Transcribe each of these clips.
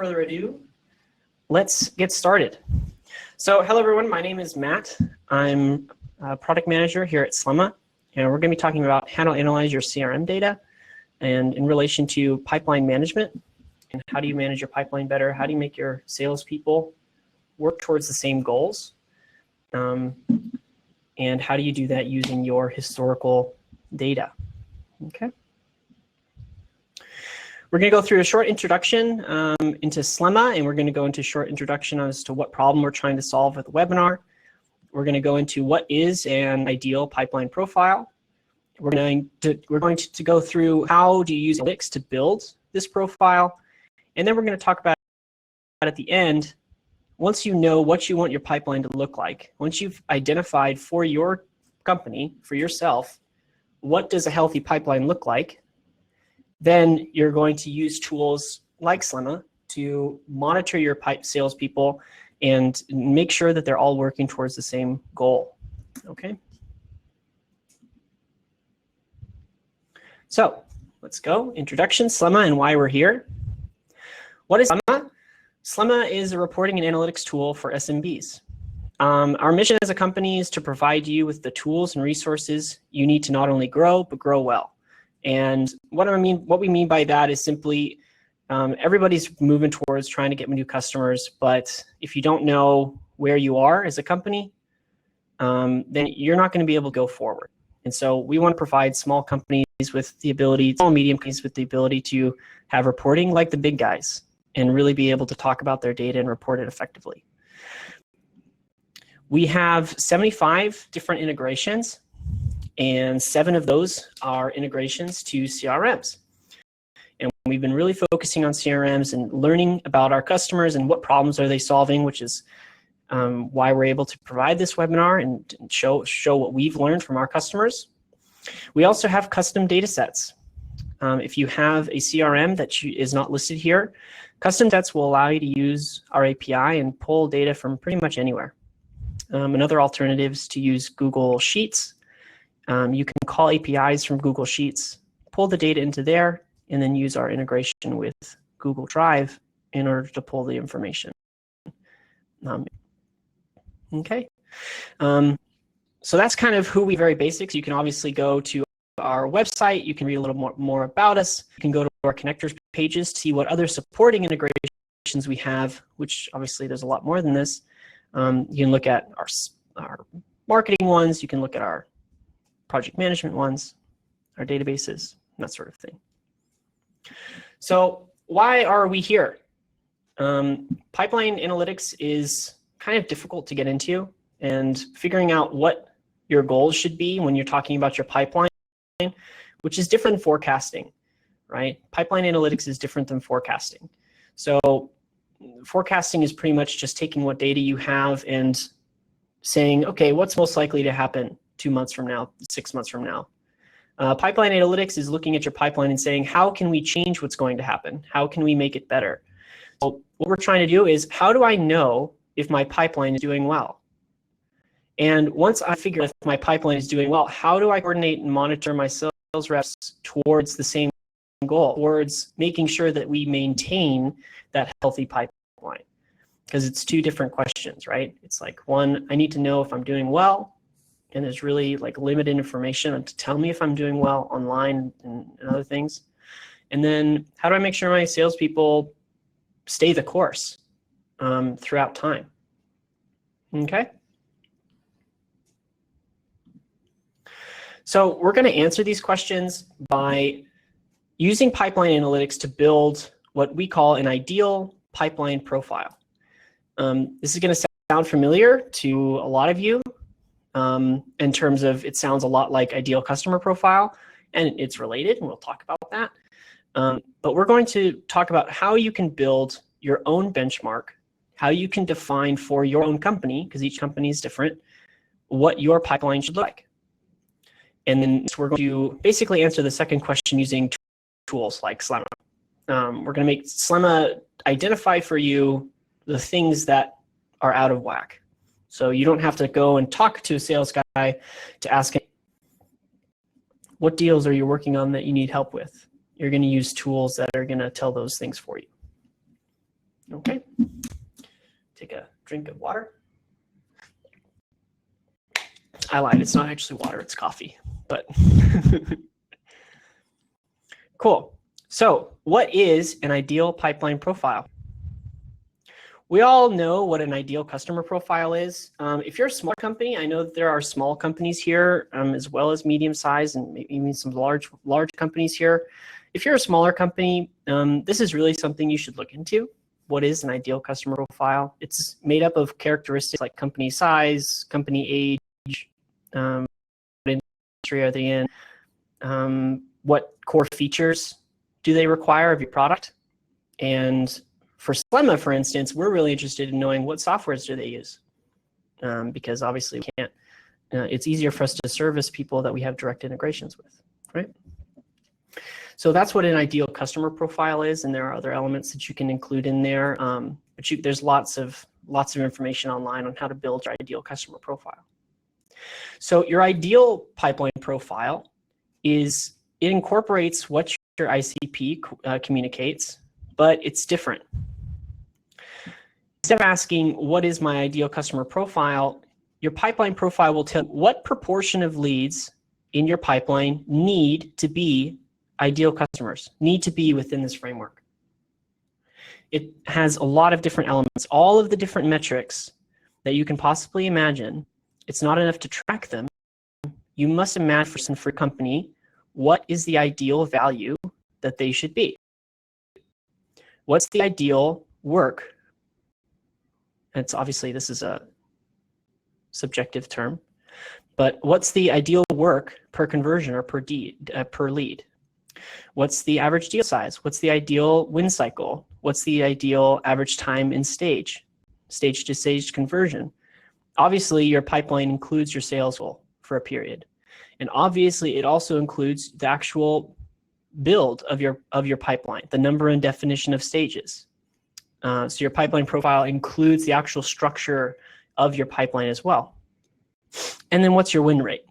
further ado, let's get started. So hello everyone, my name is Matt. I'm a product manager here at Slemma, and we're going to be talking about how to analyze your CRM data and in relation to pipeline management and how do you manage your pipeline better, how do you make your salespeople work towards the same goals, and how do you do that using your historical data. Okay. We're going to go through a short introduction into Slemma, and we're going to go into a short introduction as to what problem we're trying to solve with the webinar. We're going to go into what is an ideal pipeline profile. We're going to go through how do you use analytics to build this profile, and then we're going to talk about at the end, once you know what you want your pipeline to look like, once you've identified for your company, for yourself, what does a healthy pipeline look like, then you're going to use tools like Slemma to monitor your salespeople and make sure that they're all working towards the same goal. Okay. So let's go. Introduction, Slemma, and why we're here. What is Slemma? Slemma is a reporting and analytics tool for SMBs. Our mission as a company is to provide you with the tools and resources you need to not only grow, but grow well. And what we mean by that is simply everybody's moving towards trying to get new customers, but if you don't know where you are as a company, then you're not going to be able to go forward. And so we want to provide small companies with the ability, small medium companies with the ability to have reporting like the big guys and really be able to talk about their data and report it effectively. We have 75 different integrations, and 7 of those are integrations to CRMs. And we've been really focusing on CRMs and learning about our customers and what problems are they solving, which is why we're able to provide this webinar and show what we've learned from our customers. We also have custom data sets. If you have a CRM that is not listed here, custom sets will allow you to use our API and pull data from pretty much anywhere. Another alternative is to use Google Sheets. You can call APIs from Google Sheets, pull the data into there, and then use our integration with Google Drive in order to pull the information. Okay. So that's kind of who we very basics. You can obviously go to our website. You can read a little more about us. You can go to our connectors pages to see what other supporting integrations we have, which obviously there's a lot more than this. You can look at our marketing ones. You can look at our project management ones, our databases, and that sort of thing. So why are we here? Pipeline analytics is kind of difficult to get into, and figuring out what your goals should be when you're talking about your pipeline, which is different than forecasting, right? Pipeline analytics is different than forecasting. So forecasting is pretty much just taking what data you have and saying, okay, what's most likely to happen 2 months from now, 6 months from now. Pipeline analytics is looking at your pipeline and saying, how can we change what's going to happen? How can we make it better? So what we're trying to do is, how do I know if my pipeline is doing well? And once I figure if my pipeline is doing well, how do I coordinate and monitor my sales reps towards the same goal, towards making sure that we maintain that healthy pipeline? Because it's 2 different questions, right? It's like, one, I need to know if I'm doing well, and there's really like limited information to tell me if I'm doing well online and other things. And then how do I make sure my salespeople stay the course throughout time? Okay. So we're going to answer these questions by using pipeline analytics to build what we call an ideal pipeline profile. This is going to sound familiar to a lot of you. In terms of, it sounds a lot like ideal customer profile, and it's related, and we'll talk about that. But we're going to talk about how you can build your own benchmark, how you can define for your own company, because each company is different, what your pipeline should look like. And then we're going to basically answer the second question using tools like Slemma. We're going to make Slemma identify for you the things that are out of whack. So you don't have to go and talk to a sales guy to ask him, what deals are you working on that you need help with? You're going to use tools that are going to tell those things for you. Okay, take a drink of water. I lied, it's not actually water, it's coffee, but cool. So what is an ideal pipeline profile? We all know what an ideal customer profile is. If you're a small company, I know that there are small companies here as well as medium size and maybe even some large companies here. If you're a smaller company, this is really something you should look into. What is an ideal customer profile? It's made up of characteristics like company size, company age, what industry are they in, what core features do they require of your product, and for Slemma, for instance, we're really interested in knowing what softwares do they use, because obviously we can't. It's easier for us to service people that we have direct integrations with, right? So that's what an ideal customer profile is, and there are other elements that you can include in there. But there's lots of information online on how to build your ideal customer profile. So your ideal pipeline profile it incorporates what your ICP communicates, but it's different. Instead of asking, what is my ideal customer profile, your pipeline profile will tell you what proportion of leads in your pipeline need to be ideal customers, need to be within this framework. It has a lot of different elements, all of the different metrics that you can possibly imagine. It's not enough to track them. You must imagine for a company, what is the ideal value that they should be? What's the ideal work? It's obviously, this is a subjective term, but what's the ideal work per conversion or per lead? What's the average deal size? What's the ideal win cycle? What's the ideal average time in stage to stage conversion? Obviously, your pipeline includes your sales goal for a period. And obviously, it also includes the actual build of your pipeline, the number and definition of stages. So your pipeline profile includes the actual structure of your pipeline as well. And then what's your win rate?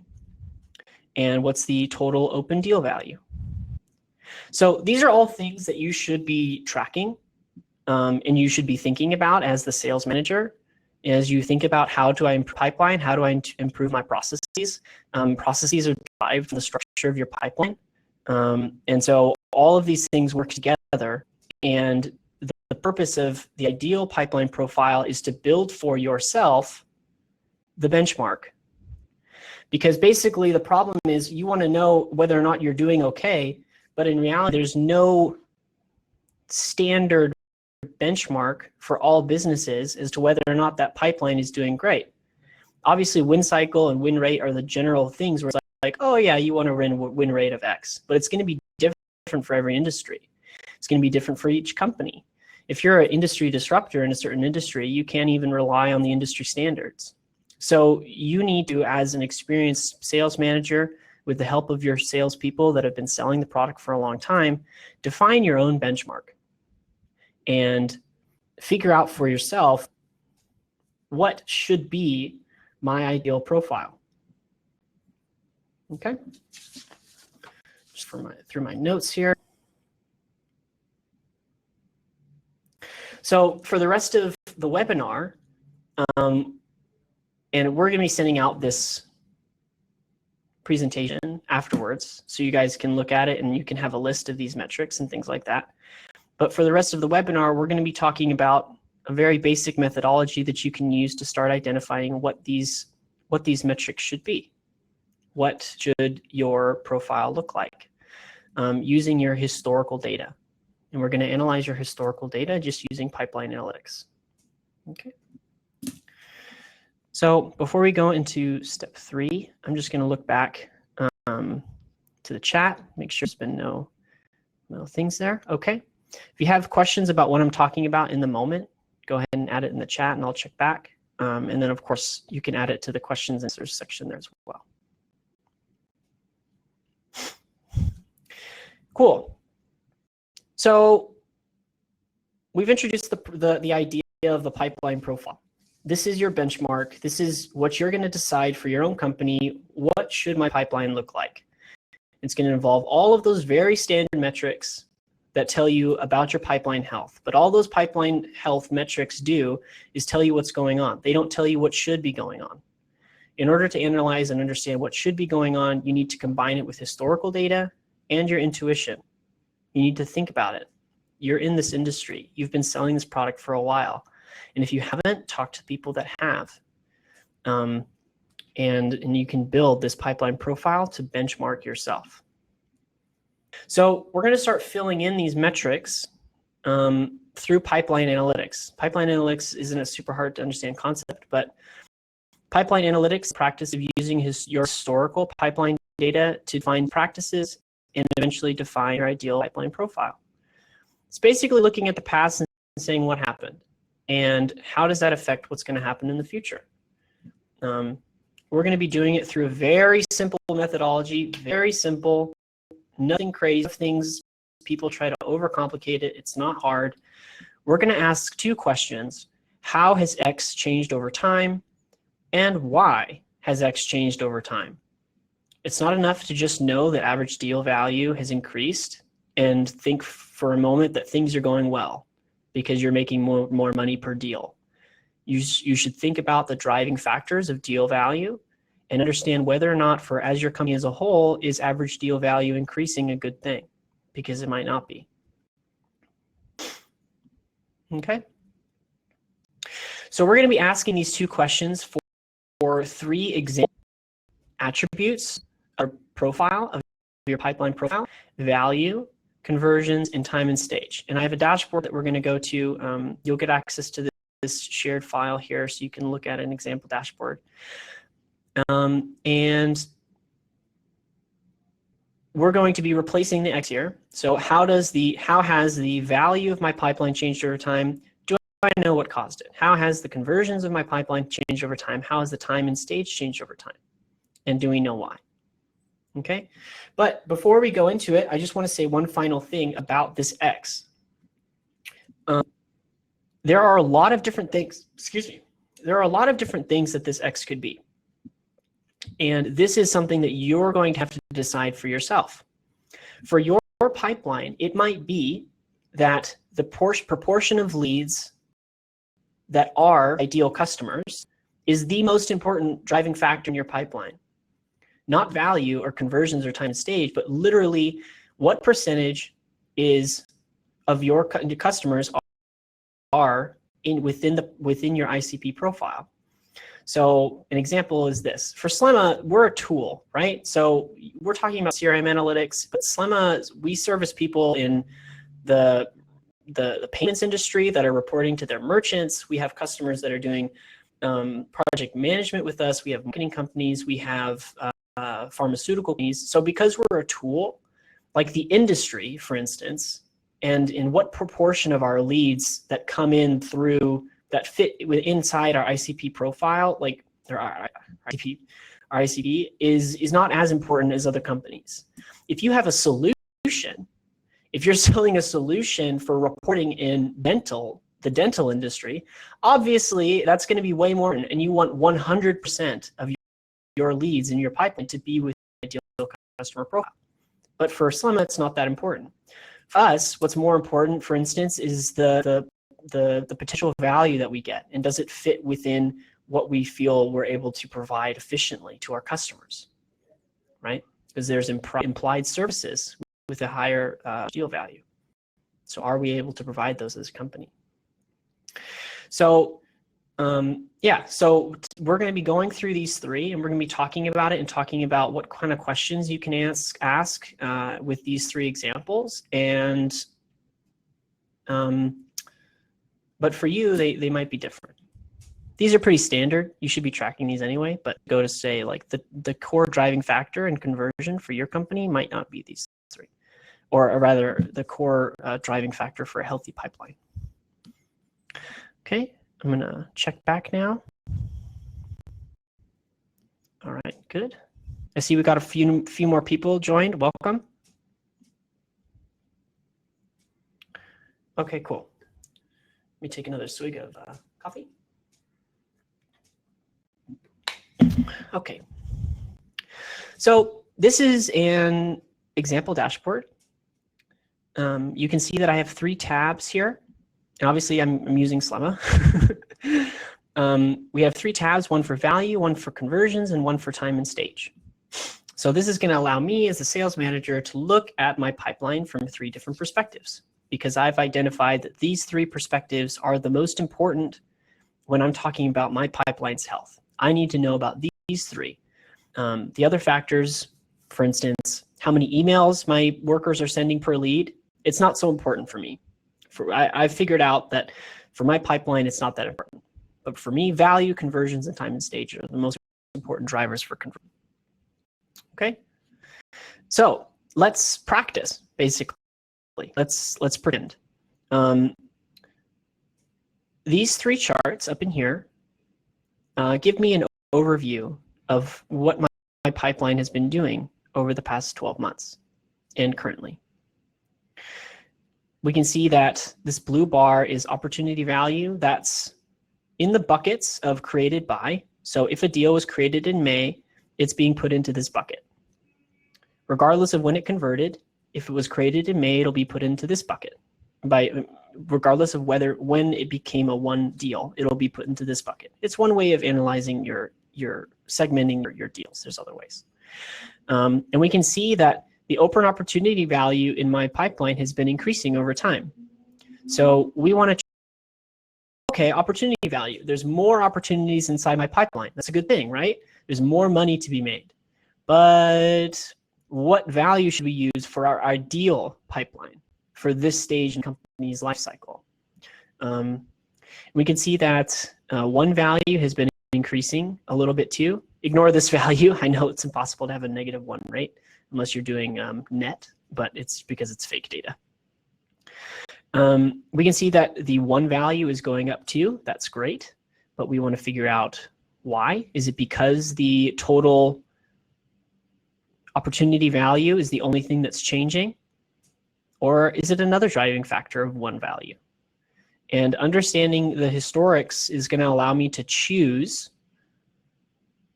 And what's the total open deal value? So these are all things that you should be tracking and you should be thinking about as the sales manager. As you think about how do I improve pipeline, how do I improve my processes? Processes are derived from the structure of your pipeline. And so all of these things work together, and the purpose of the ideal pipeline profile is to build for yourself the benchmark. Because basically the problem is you want to know whether or not you're doing okay, but in reality there's no standard benchmark for all businesses as to whether or not that pipeline is doing great. Obviously win cycle and win rate are the general things where it's like, oh yeah, you want to win rate of X, but it's going to be different for every industry. It's going to be different for each company. If you're an industry disruptor in a certain industry, you can't even rely on the industry standards. So you need to, as an experienced sales manager, with the help of your salespeople that have been selling the product for a long time, define your own benchmark and figure out for yourself what should be my ideal profile. Okay, just through my notes here. So for the rest of the webinar, and we're going to be sending out this presentation afterwards, so you guys can look at it and you can have a list of these metrics and things like that. But for the rest of the webinar, we're going to be talking about a very basic methodology that you can use to start identifying what these metrics should be. What should your profile look like using your historical data? And we're going to analyze your historical data just using pipeline analytics. Okay. So before we go into step 3, I'm just going to look back to the chat, make sure there's been no things there. Okay. If you have questions about what I'm talking about in the moment, go ahead and add it in the chat and I'll check back. And then of course you can add it to the questions and answers section there as well. Cool. So we've introduced the idea of the pipeline profile. This is your benchmark. This is what you're going to decide for your own company. What should my pipeline look like? It's going to involve all of those very standard metrics that tell you about your pipeline health. But all those pipeline health metrics do is tell you what's going on. They don't tell you what should be going on. In order to analyze and understand what should be going on, you need to combine it with historical data and your intuition. You need to think about it. You're in this industry. You've been selling this product for a while. And if you haven't, talked to people that have. And you can build this pipeline profile to benchmark yourself. So we're going to start filling in these metrics through pipeline analytics. Pipeline analytics isn't a super hard to understand concept, but pipeline analytics, practice of using your historical pipeline data to find practices and eventually define your ideal pipeline profile. It's basically looking at the past and saying what happened and how does that affect what's going to happen in the future. We're going to be doing it through a very simple methodology, very simple, nothing crazy, things people try to overcomplicate it. It's not hard. We're going to ask two questions. How has X changed over time? And why has X changed over time? It's not enough to just know that average deal value has increased and think for a moment that things are going well because you're making more money per deal. You should think about the driving factors of deal value and understand whether or not as your company as a whole, is average deal value increasing a good thing? Because it might not be. Okay. So we're going to be asking these two questions for three example attributes or profile of your pipeline profile: value, conversions, and time and stage. And I have a dashboard that we're going to go to. You'll get access to this shared file here so you can look at an example dashboard. And we're going to be replacing the X here. So how has the value of my pipeline changed over time? Do I know what caused it? How has the conversions of my pipeline changed over time? How has the time and stage changed over time? And do we know why? Okay, but before we go into it, I just want to say one final thing about this X. There are a lot of different things, there are a lot of different things that this X could be. And this is something that you're going to have to decide for yourself. For your pipeline, it might be that the proportion of leads that are ideal customers is the most important driving factor in your pipeline. Not value or conversions or time and stage, but literally what percentage of your customers are within your ICP profile. So an example is this. For Slemma, we're a tool, right? So we're talking about CRM analytics, but Slemma, we service people in the payments industry that are reporting to their merchants. We have customers that are doing project management with us. We have marketing companies. We have pharmaceutical companies. So because we're a tool, like the industry, for instance, and in what proportion of our leads that come in through that fit inside our ICP profile, like our ICP is not as important as other companies. If you have a solution, if you're selling a solution for reporting in the dental industry, obviously that's going to be way more, and you want 100% of your leads in your pipeline to be with ideal customer profile. But for Slemma, it's not that important. For us, what's more important, for instance, is the potential value that we get, and does it fit within what we feel we're able to provide efficiently to our customers, right? Because there's implied services with a higher deal value. So are we able to provide those as a company? So yeah, so we're going to be going through these three, and we're going to be talking about it and talking about what kind of questions you can ask with these three examples. And but for you, they might be different. These are pretty standard. You should be tracking these anyway, but go to say like the core driving factor and conversion for your company might not be these three, or rather the core driving factor for a healthy pipeline. Okay, I'm gonna check back now. All right, good. I see we got a few more people joined. Welcome. Okay, cool. Let me take another swig of coffee. Okay. So this is an example dashboard. you can see that I have 3 tabs here. And obviously, I'm using Slemma. We have 3 tabs, one for value, one for conversions, and one for time and stage. So this is going to allow me as a sales manager to look at my pipeline from 3 different perspectives, because I've identified that these 3 perspectives are the most important when I'm talking about my pipeline's health. I need to know about these 3. The other factors, for instance, how many emails my workers are sending per lead, it's not so important for me. I've figured out that for my pipeline, it's not that important. But for me, value, conversions, and time and stage are the most important drivers for conversion. Okay, so let's practice, basically. Let's pretend. These 3 charts up in here give me an overview of what my pipeline has been doing over the past 12 months and currently. We can see that this blue bar is opportunity value. That's in the buckets of created by. So if a deal was created in May, it's being put into this bucket. Regardless of when it converted, if it was created in May, it'll be put into this bucket. Regardless of when it became a 1 deal, it'll be put into this bucket. It's one way of analyzing your segmenting your deals. There's other ways. And we can see that the open opportunity value in my pipeline has been increasing over time. So we want to, okay, opportunity value. There's more opportunities inside my pipeline. That's a good thing, right? There's more money to be made. But what value should we use for our ideal pipeline for this stage in the company's life cycle? We can see that 1 value has been increasing a little bit too. Ignore this value. I know it's impossible to have a -1 rate unless you're doing net, but it's because it's fake data. We can see that the 1 value is going up too. That's great, but we want to figure out why. Is it because the total opportunity value is the only thing that's changing? Or is it another driving factor of 1 value? And understanding the historics is going to allow me to choose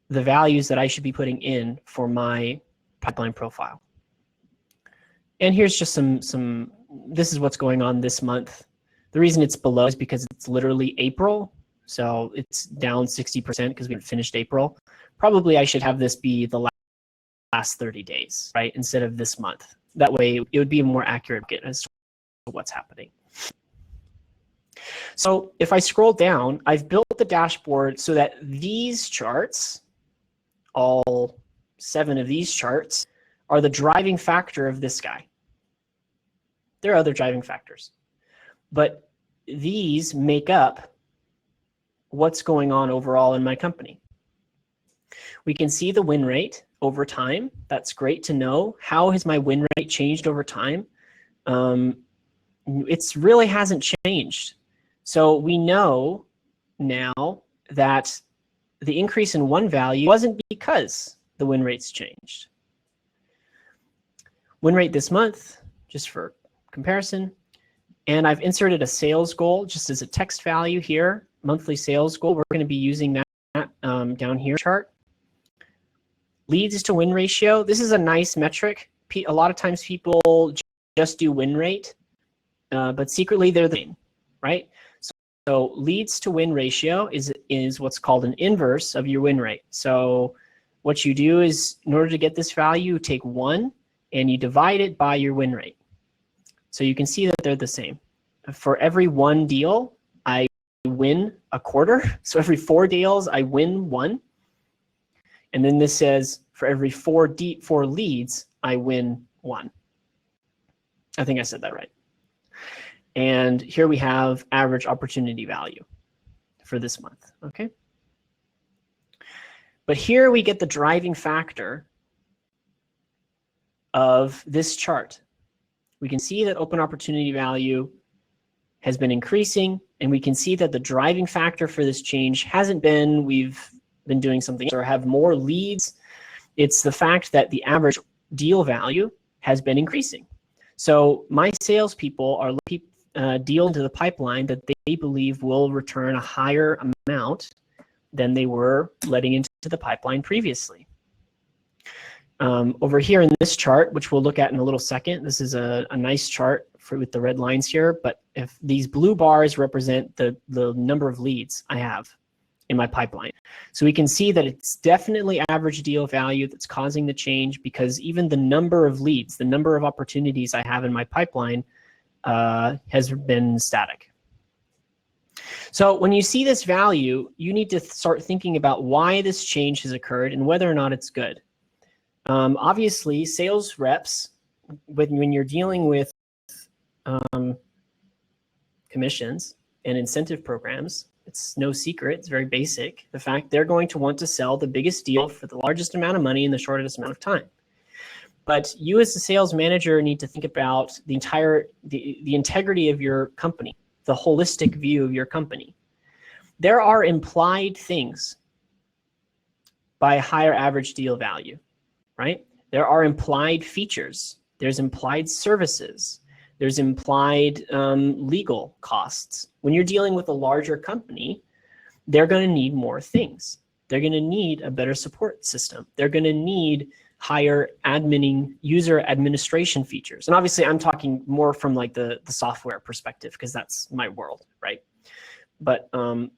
the values that I should be putting in for my pipeline profile. And here's just some this is what's going on this month. The reason it's below is because it's literally April. So it's down 60% because we haven't finished April. Probably I should have this be the last 30 days, right? Instead of this month. That way it would be a more accurate look as to what's happening. So if I scroll down, I've built the dashboard so that these charts, all 7 of these charts, are the driving factor of this guy. There are other driving factors, but these make up what's going on overall in my company. We can see the win rate over time. That's great to know. How has my win rate changed over time? It really hasn't changed. So we know now that the increase in 1 value wasn't because the win rates changed. Win rate this month, just for comparison, and I've inserted a sales goal just as a text value here, monthly sales goal. We're going to be using that down here chart. Leads to win ratio. This is a nice metric. A lot of times people just do win rate, but secretly they're the same, right? So leads to win ratio is what's called an inverse of your win rate. So what you do is, in order to get this value, you take 1 and you divide it by your win rate. So you can see that they're the same. For every 1 deal, I win a quarter. So every 4 deals, I win 1. And then this says for every 4 leads, I win 1. I think I said that right. And here we have average opportunity value for this month, okay? But here we get the driving factor of this chart. We can see that open opportunity value has been increasing, and we can see that the driving factor for this change hasn't been we've been doing something or have more leads. It's the fact that the average deal value has been increasing. So my salespeople are letting deal into the pipeline that they believe will return a higher amount than they were letting into the pipeline previously. Over here in this chart, which we'll look at in a little second, this is a nice chart with the red lines here, but if these blue bars represent the number of leads I have in my pipeline. So we can see that it's definitely average deal value that's causing the change, because even the number of leads, the number of opportunities I have in my pipeline has been static. So when you see this value, you need to start thinking about why this change has occurred and whether or not it's good. Obviously, sales reps, when you're dealing with commissions and incentive programs, it's no secret, it's very basic, the fact they're going to want to sell the biggest deal for the largest amount of money in the shortest amount of time. But you as a sales manager need to think about the integrity of your company, the holistic view of your company. There are implied things by a higher average deal value, right? There are implied features. There's implied services. There's implied legal costs. When you're dealing with a larger company, they're going to need more things. They're going to need a better support system. They're going to need higher user administration features. And obviously, I'm talking more from like the software perspective, because that's my world, right? But and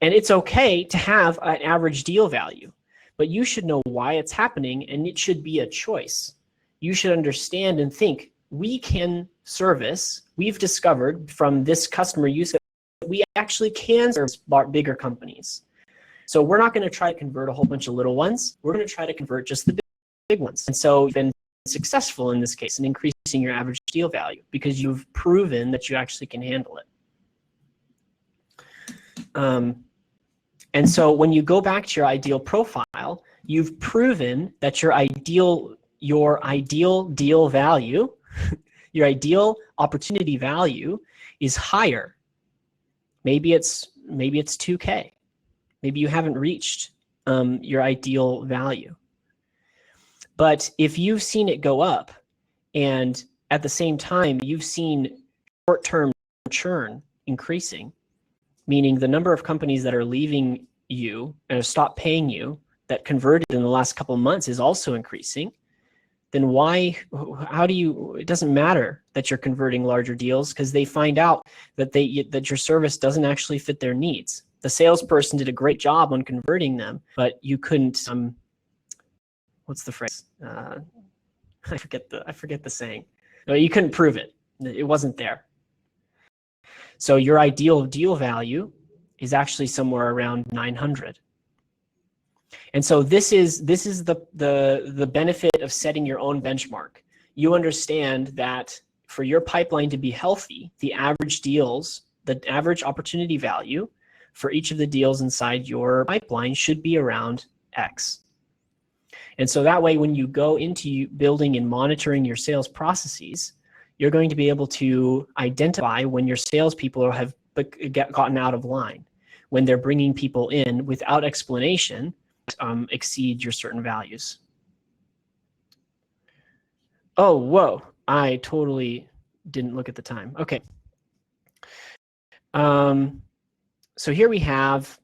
it's okay to have an average deal value, but you should know why it's happening, and it should be a choice. You should understand and think, we can service, we've discovered from this customer use that we actually can service bigger companies. So we're not going to try to convert a whole bunch of little ones. We're going to try to convert just the big ones. And so you've been successful in this case in increasing your average deal value, because you've proven that you actually can handle it. And so when you go back to your ideal profile, you've proven that your ideal deal value, your ideal opportunity value is higher. Maybe it's 2K. Maybe you haven't reached your ideal value. But if you've seen it go up, and at the same time you've seen short-term churn increasing, meaning the number of companies that are leaving you and stop paying you that converted in the last couple of months is also increasing, then it doesn't matter that you're converting larger deals, because they find out that your service doesn't actually fit their needs. The salesperson did a great job on converting them, but you couldn't, what's the phrase? I forget the saying. No, you couldn't prove it. It wasn't there. So your ideal deal value is actually somewhere around 900. And so this is the benefit of setting your own benchmark. You understand that for your pipeline to be healthy, the average opportunity value for each of the deals inside your pipeline should be around X. And so that way, when you go into building and monitoring your sales processes, you're going to be able to identify when your salespeople have gotten out of line, when they're bringing people in without explanation, exceed your certain values. Oh, whoa, I totally didn't look at the time. Okay. So here we have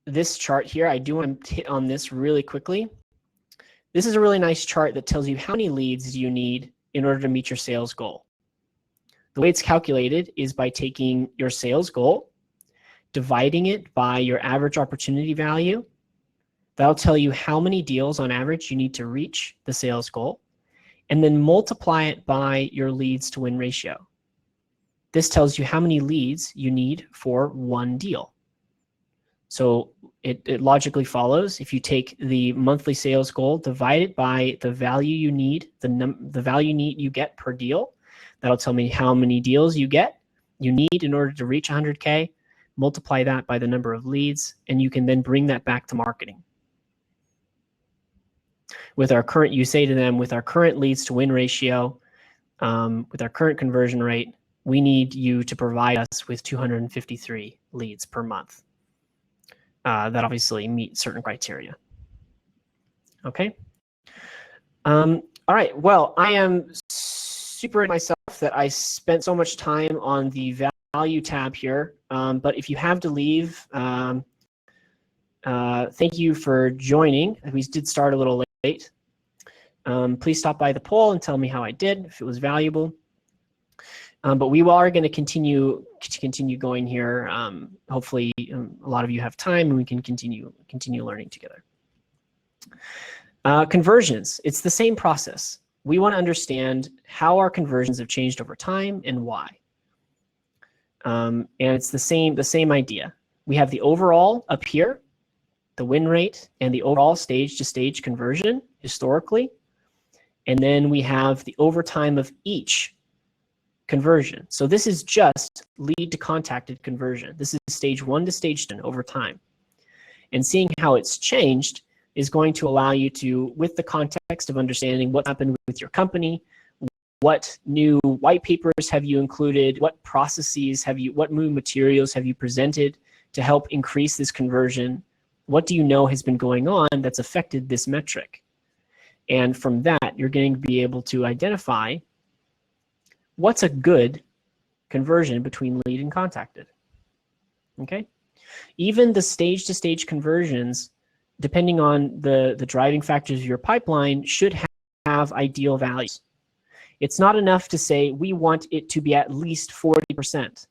this chart here. I do want to hit on this really quickly. This is a really nice chart that tells you how many leads do you need in order to meet your sales goal. The way it's calculated is by taking your sales goal, dividing it by your average opportunity value. That'll tell you how many deals on average you need to reach the sales goal, and then multiply it by your leads to win ratio. This tells you how many leads you need for one deal. So it logically follows. If you take the monthly sales goal, divide it by the value you need, the value you get per deal, that'll tell me how many deals you need in order to reach 100K, multiply that by the number of leads, and you can then bring that back to marketing. You say to them, with our current leads to win ratio, with our current conversion rate, we need you to provide us with 253 leads per month. That obviously meet certain criteria. Okay. All right. Well, I am super in myself that I spent so much time on the value tab here. But if you have to leave, thank you for joining. We did start a little late. Please stop by the poll and tell me how I did, if it was valuable. But we are going to continue going here. Hopefully, a lot of you have time, and we can continue learning together. Conversions. It's the same process. We want to understand how our conversions have changed over time and why. And it's the same idea. We have the overall up here, the win rate, and the overall stage-to-stage conversion historically. And then we have the overtime of each conversion. So this is just lead to contacted conversion. This is stage 1 to stage 10 over time. And seeing how it's changed is going to allow you to, with the context of understanding what happened with your company, what new white papers have you included, what processes have you, what new materials have you presented to help increase this conversion, what do you know has been going on that's affected this metric? And from that, you're going to be able to identify what's a good conversion between lead and contacted. Okay? Even the stage-to-stage conversions, depending on the driving factors of your pipeline, should have ideal values. It's not enough to say we want it to be at least 40%,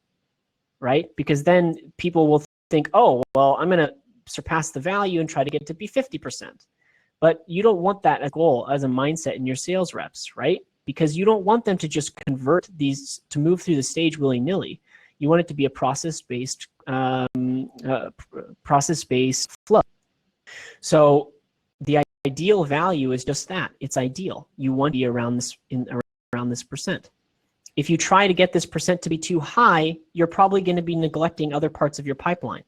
right? Because then people will think, oh, well, I'm going to surpass the value and try to get it to be 50%. But you don't want that as a goal, as a mindset in your sales reps, right? Because you don't want them to just convert these, to move through the stage willy-nilly. You want it to be a process-based flow. So the ideal value is just that. It's ideal. You want to be around this percent. If you try to get this percent to be too high, you're probably going to be neglecting other parts of your pipeline.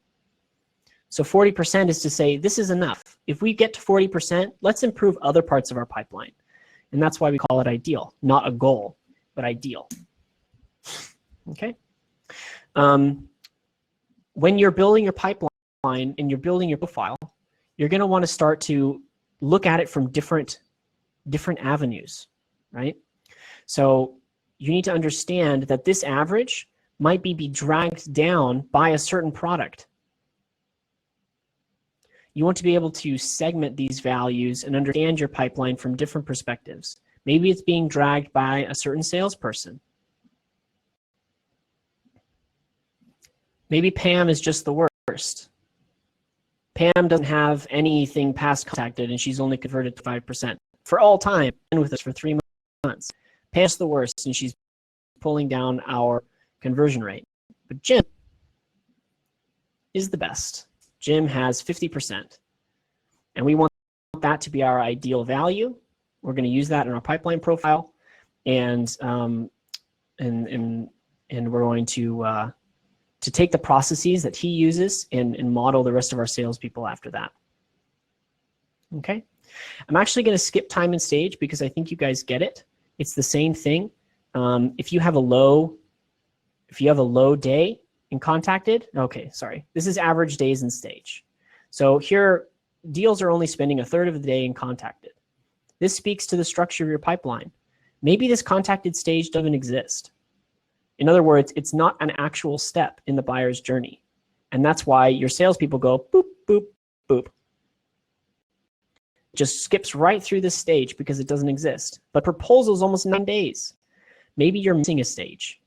So 40% is to say, this is enough. If we get to 40%, let's improve other parts of our pipeline. And that's why we call it ideal, not a goal, but ideal. Okay. When you're building your pipeline and you're building your profile, you're going to want to start to look at it from different avenues, right? So you need to understand that this average might be dragged down by a certain product. You want to be able to segment these values and understand your pipeline from different perspectives. Maybe it's being dragged by a certain salesperson. Maybe Pam is just the worst. Pam doesn't have anything past contacted and she's only converted to 5% for all time and with us for 3 months. Pam's the worst and she's pulling down our conversion rate. But Jim is the best. Jim has 50%. And we want that to be our ideal value. We're going to use that in our pipeline profile. And we're going to take the processes that he uses and model the rest of our salespeople after that. Okay? I'm actually going to skip time and stage because I think you guys get it. It's the same thing. If you have a low day in contacted, okay, sorry. This is average days in stage. So here, deals are only spending 1/3 of the day in contacted. This speaks to the structure of your pipeline. Maybe this contacted stage doesn't exist. In other words, it's not an actual step in the buyer's journey. And that's why your salespeople go boop, boop, boop. It just skips right through this stage because it doesn't exist. But proposal is almost 9 days. Maybe you're missing a stage,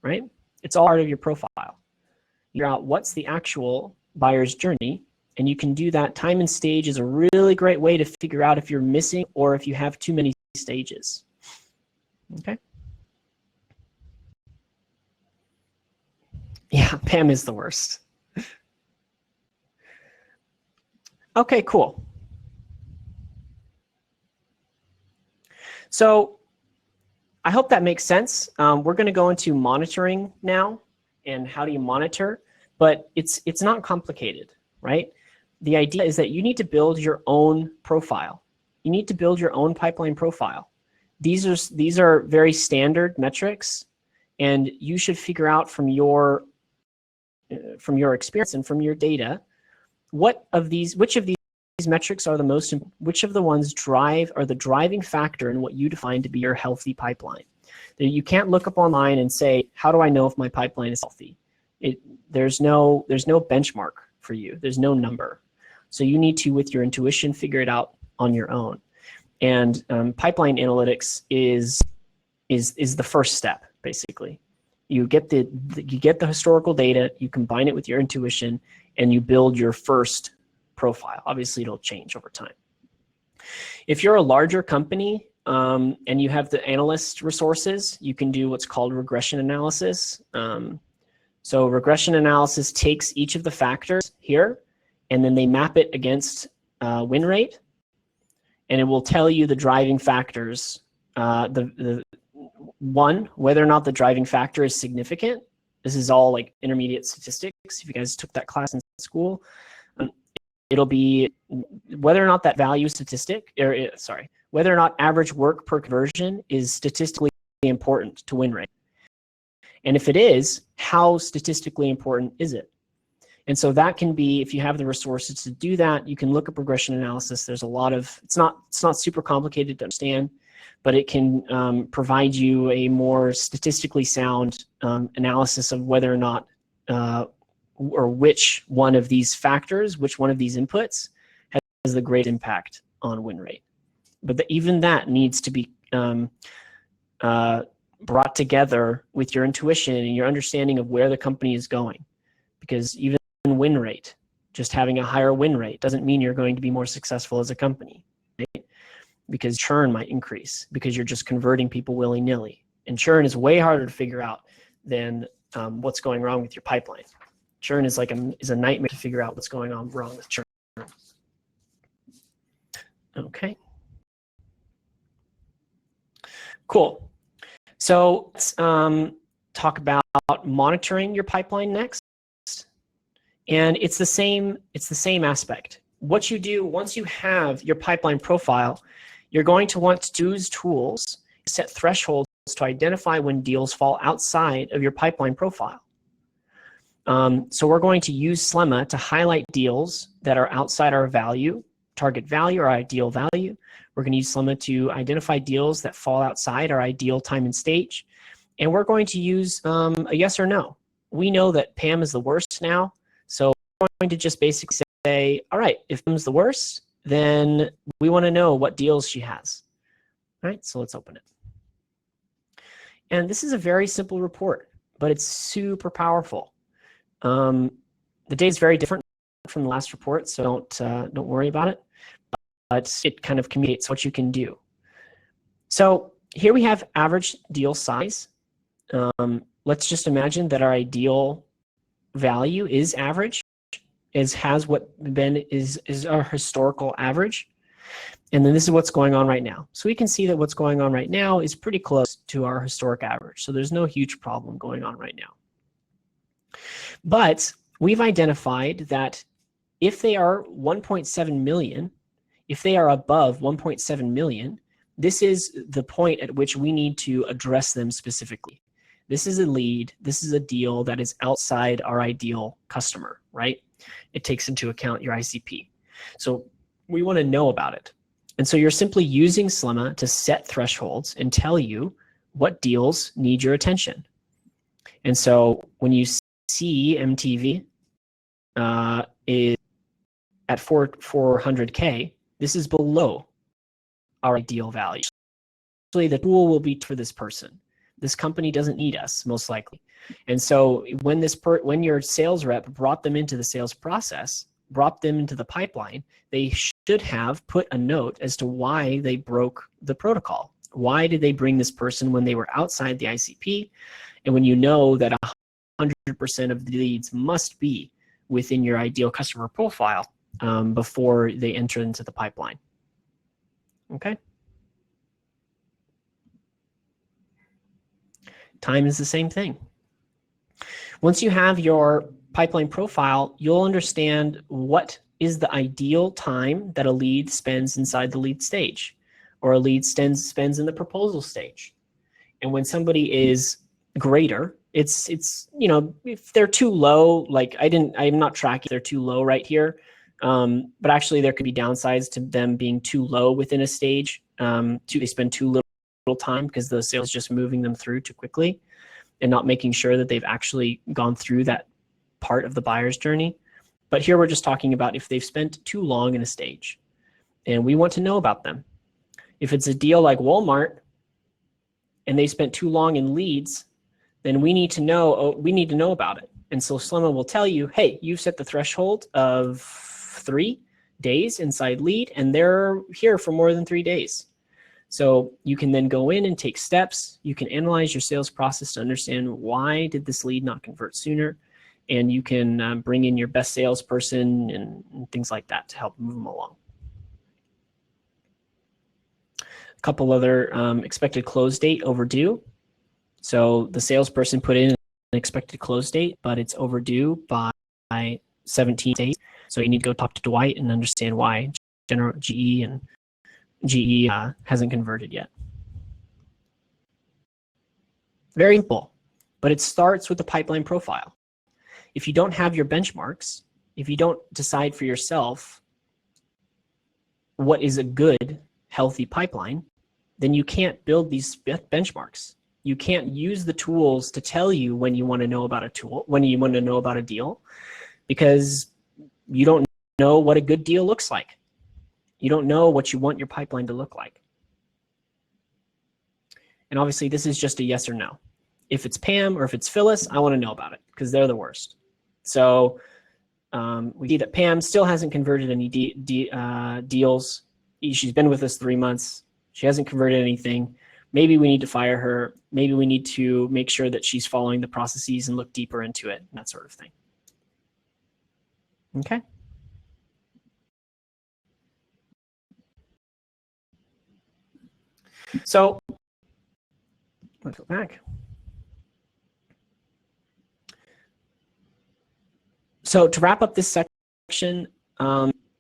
right? It's all part of your profile. Figure out what's the actual buyer's journey, and you can do that. Time and stage is a really great way to figure out if you're missing or if you have too many stages. Okay? Yeah, Pam is the worst. Okay, cool. So I hope that makes sense. We're going to go into monitoring now and how do you monitor, but it's not complicated, right? The idea is that you need to build your own profile. You need to build your own pipeline profile. These are very standard metrics, and you should figure out from your experience and from your data, which of these metrics are the most, which of the ones are the driving factor in what you define to be your healthy pipeline. You can't look up online and say, how do I know if my pipeline is healthy? There's no benchmark for you. There's no number. So you need to, with your intuition, figure it out on your own. And pipeline analytics is is the first step, basically. You get the historical data, you combine it with your intuition, and you build your first profile. Obviously, it'll change over time. If you're a larger company and you have the analyst resources, you can do what's called regression analysis. So regression analysis takes each of the factors here, and then they map it against win rate, and it will tell you the driving factors. One, whether or not the driving factor is significant. This is all like intermediate statistics. If you guys took that class in school, it'll be whether or not that value statistic, whether or not average work per conversion is statistically important to win rate. And if it is, how statistically important is it? And so that can be, if you have the resources to do that, you can look at regression analysis. There's a lot of, it's not super complicated to understand, but it can provide you a more statistically sound analysis of whether or not, or which one of these factors, which one of these inputs has the great impact on win rate. But even that needs to be brought together with your intuition and your understanding of where the company is going. Because even win rate, just having a higher win rate doesn't mean you're going to be more successful as a company, right? Because churn might increase because you're just converting people willy-nilly. And churn is way harder to figure out than what's going wrong with your pipeline. Churn is like a nightmare to figure out what's going on wrong with churn. Okay. Cool. So let's talk about monitoring your pipeline next. And it's the same aspect. What you do once you have your pipeline profile, you're going to want to use tools, set thresholds to identify when deals fall outside of your pipeline profile. So we're going to use Slemma to highlight deals that are outside our target value or ideal value. We're going to use Slemma to identify deals that fall outside our ideal time and stage. And we're going to use a yes or no. We know that Pam is the worst now. So we're going to just basically say, all right, if Pam's the worst, then we want to know what deals she has. All right, so let's open it. And this is a very simple report, but it's super powerful. The data is very different from the last report, so don't worry about it. But it kind of communicates what you can do. So here we have average deal size. Let's just imagine that our ideal value is average, has what is our historical average. And then this is what's going on right now. So we can see that what's going on right now is pretty close to our historic average. So there's no huge problem going on right now. But we've identified that if they are 1.7 million, if they are above 1.7 million, this is the point at which we need to address them specifically. This is a lead, this is a deal that is outside our ideal customer, right? It takes into account your ICP. So we want to know about it. And so you're simply using Slemma to set thresholds and tell you what deals need your attention. And so when you see MTV is at 400K, this is below our ideal value. Actually, the tool will be for this person. This company doesn't need us, most likely. And so when your sales rep brought them into the sales process, brought them into the pipeline, they should have put a note as to why they broke the protocol. Why did they bring this person when they were outside the ICP? And when you know that 100% of the leads must be within your ideal customer profile before they enter into the pipeline. Okay. Time is the same thing. Once you have your pipeline profile, you'll understand what is the ideal time that a lead spends inside the lead stage, or a lead spends in the proposal stage. And when somebody is greater, it's if they're too low, like I'm not tracking if they're too low right here, but actually there could be downsides to them being too low within a stage. They spend too little time because the sales is just moving them through too quickly and not making sure that they've actually gone through that part of the buyer's journey. But here we're just talking about if they've spent too long in a stage, and we want to know about them. If it's a deal like Walmart, and they spent too long in leads, then we need to know about it. And so Slemma will tell you, hey, you've set the threshold of 3 days inside lead, and they're here for more than 3 days. So you can then go in and take steps. You can analyze your sales process to understand why did this lead not convert sooner, and you can bring in your best salesperson and things like that to help move them along. A couple other expected close date overdue. So the salesperson put in an expected close date, but it's overdue by 17 days. So you need to go talk to Dwight and understand why GE hasn't converted yet. Very simple, but it starts with the pipeline profile. If you don't have your benchmarks, if you don't decide for yourself what is a good, healthy pipeline, then you can't build these benchmarks. You can't use the tools to tell you when you want to know about a tool, when you want to know about a deal, because you don't know what a good deal looks like. You don't know what you want your pipeline to look like. And obviously this is just a yes or no. If it's Pam or if it's Phyllis, I want to know about it because they're the worst. So we see that Pam still hasn't converted any deals. She's been with us 3 months. She hasn't converted anything. Maybe we need to fire her. Maybe we need to make sure that she's following the processes and look deeper into it, and that sort of thing. Okay. So let's go back. So to wrap up this section,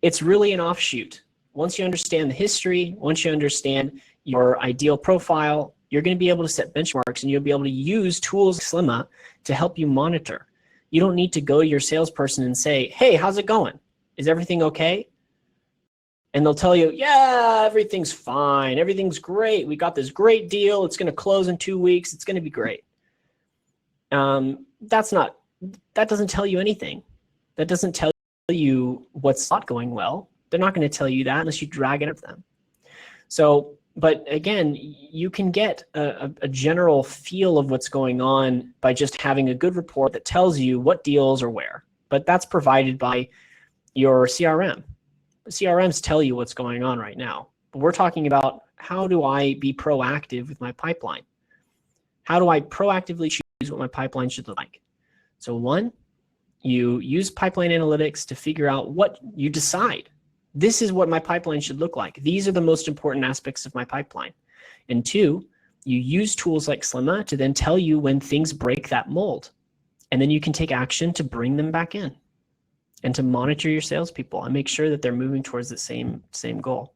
it's really an offshoot. Once you understand the history, once you understand your ideal profile, you're going to be able to set benchmarks, and you'll be able to use tools like Slemma to help you monitor. You don't need to go to your salesperson and say, hey, how's it going? Is everything okay? And they'll tell you, yeah, everything's fine. Everything's great. We got this great deal. It's going to close in 2 weeks. It's going to be great. That doesn't tell you anything. That doesn't tell you what's not going well. They're not going to tell you that unless you drag it up them. So, but again, you can get a general feel of what's going on by just having a good report that tells you what deals are where. But that's provided by your CRM. CRMs tell you what's going on right now. But we're talking about, how do I be proactive with my pipeline? How do I proactively choose what my pipeline should look like? So one, you use pipeline analytics to figure out what you decide. This is what my pipeline should look like. These are the most important aspects of my pipeline. And two, you use tools like Slemma to then tell you when things break that mold. And then you can take action to bring them back in and to monitor your salespeople and make sure that they're moving towards the same goal.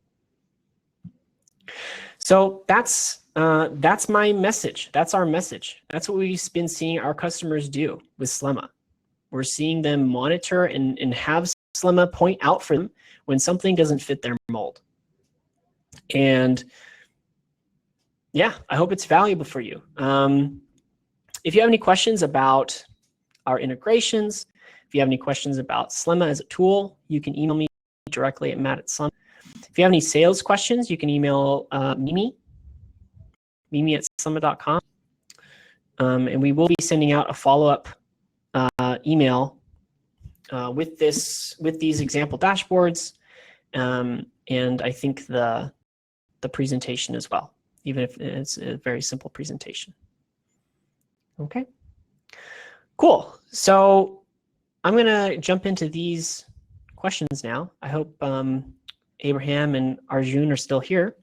So that's my message. That's our message. That's what we've been seeing our customers do with Slemma. We're seeing them monitor and have Slemma point out for them when something doesn't fit their mold. And yeah, I hope it's valuable for you. If you have any questions about our integrations, if you have any questions about Slemma as a tool, you can email me directly at matt@slemma. If you have any sales questions, you can email Mimi at slemma.com. And we will be sending out a follow-up email with these example dashboards, and I think the presentation as well, even if it's a very simple presentation. Okay, cool. So I'm gonna jump into these questions now. I hope Abraham and Arjun are still here,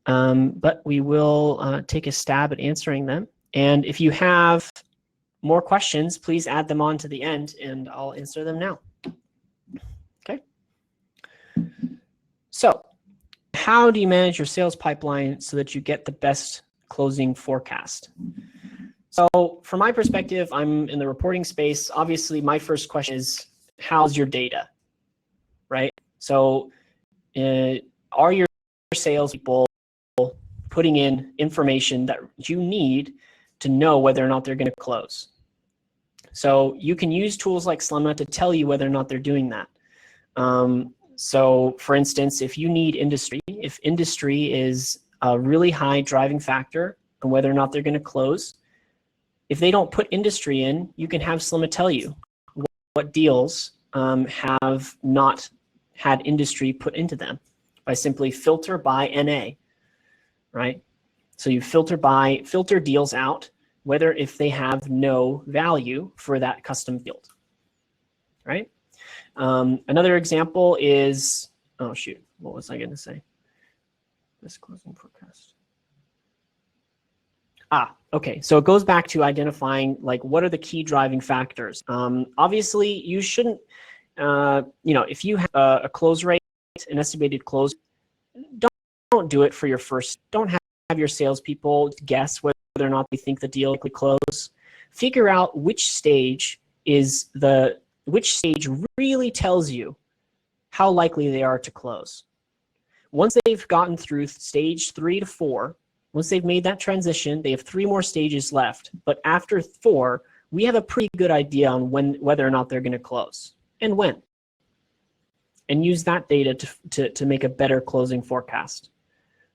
but we will take a stab at answering them. And if you have more questions, please add them on to the end and I'll answer them now. Okay. So how do you manage your sales pipeline so that you get the best closing forecast? So from my perspective, I'm in the reporting space. Obviously, my first question is, how's your data, right? So are your salespeople putting in information that you need to know whether or not they're going to close? So you can use tools like Slemma to tell you whether or not they're doing that. So for instance, if you need industry, if industry is a really high driving factor and whether or not they're going to close. If they don't put industry in, you can have Slemma tell you what deals have not had industry put into them by simply filter by NA, right? So you filter deals out, whether if they have no value for that custom field, right? Another example is, oh shoot, what was I going to say? This closing forecast. Okay, so it goes back to identifying like what are the key driving factors. Obviously, you shouldn't, if you have a close rate, an estimated close, don't do it for your first. Don't have your salespeople guess whether or not they think the deal will close. Figure out which stage really tells you how likely they are to close. Once they've gotten through stage 3 to 4. Once they've made that transition, they have 3 more stages left. But after 4, we have a pretty good idea on whether or not they're going to close and when. And use that data to make a better closing forecast.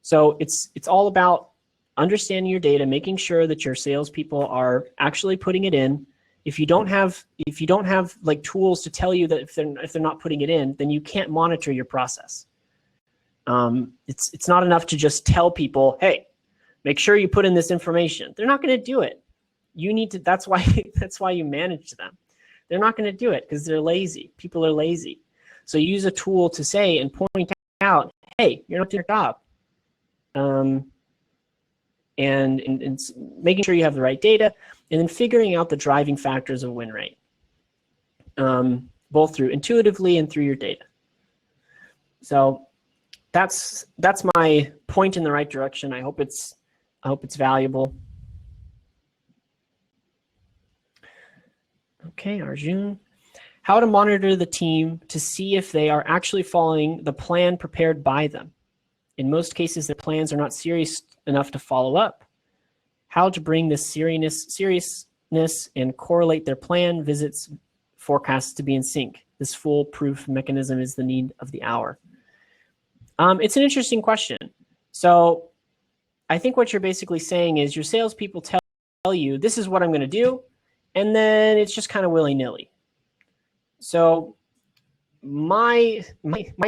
So it's all about understanding your data, making sure that your salespeople are actually putting it in. If you don't have like tools to tell you that if they're not putting it in, then you can't monitor your process. It's not enough to just tell people, hey, make sure you put in this information. They're not going to do it. You need to. That's why you manage them. They're not going to do it because they're lazy. People are lazy. So you use a tool to say and point out, hey, you're not doing your job. And making sure you have the right data, and then figuring out the driving factors of win rate, both through intuitively and through your data. So that's my point in the right direction. I hope it's valuable. Okay, Arjun. How to monitor the team to see if they are actually following the plan prepared by them. In most cases, their plans are not serious enough to follow up. How to bring this seriousness and correlate their plan, visits, forecasts to be in sync. This foolproof mechanism is the need of the hour. It's an interesting question. So I think what you're basically saying is your salespeople tell you, this is what I'm going to do, and then it's just kind of willy-nilly. So my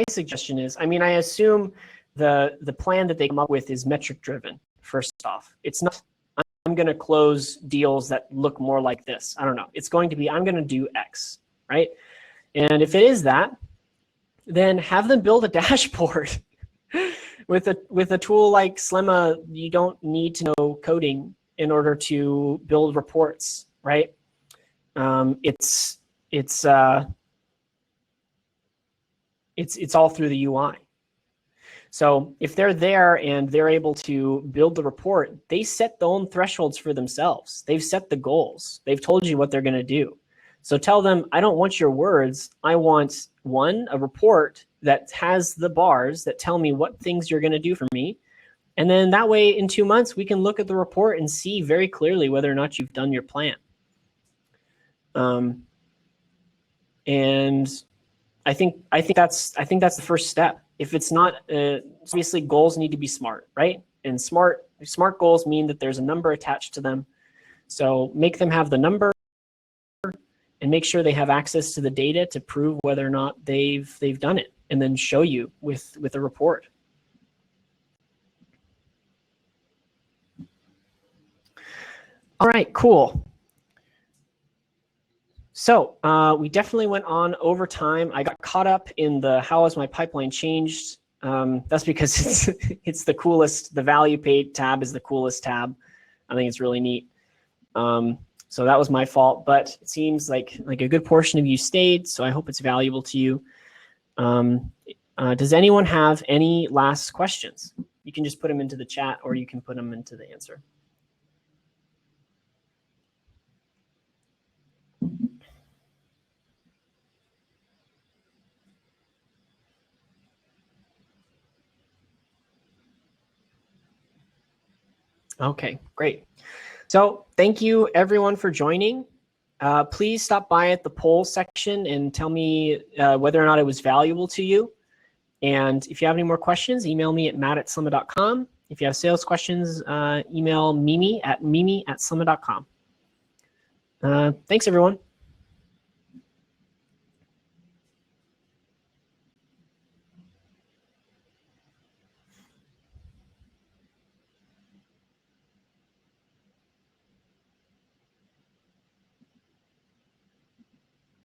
suggestion is, I assume the plan that they come up with is metric driven. First off, it's not, I'm going to close deals that look more like this. I don't know. It's going to be, I'm going to do X, right? And if it is that, then have them build a dashboard. With a tool like Slemma, you don't need to know coding in order to build reports, right? It's all through the UI. So if they're there and they're able to build the report, they set their own thresholds for themselves. They've set the goals. They've told you what they're going to do. So tell them, I don't want your words. I want a report that has the bars that tell me what things you're going to do for me. And then that way in 2 months, we can look at the report and see very clearly whether or not you've done your plan. And I think that's the first step. If it's not, obviously goals need to be smart, right? And smart goals mean that there's a number attached to them. So make them have the number and make sure they have access to the data to prove whether or not they've done it, and then show you with a report. All right, cool. So we definitely went on over time. I got caught up in the how has my pipeline changed. That's because it's the coolest. The value paid tab is the coolest tab. I think it's really neat. So that was my fault, but it seems like a good portion of you stayed, so I hope it's valuable to you. Does anyone have any last questions? You can just put them into the chat, or you can put them into the answer. Okay, great. So thank you everyone for joining. Please stop by at the poll section and tell me whether or not it was valuable to you. And if you have any more questions, email me at matt@slemma.com. If you have sales questions, email Mimi at slemma.com. Thanks, everyone.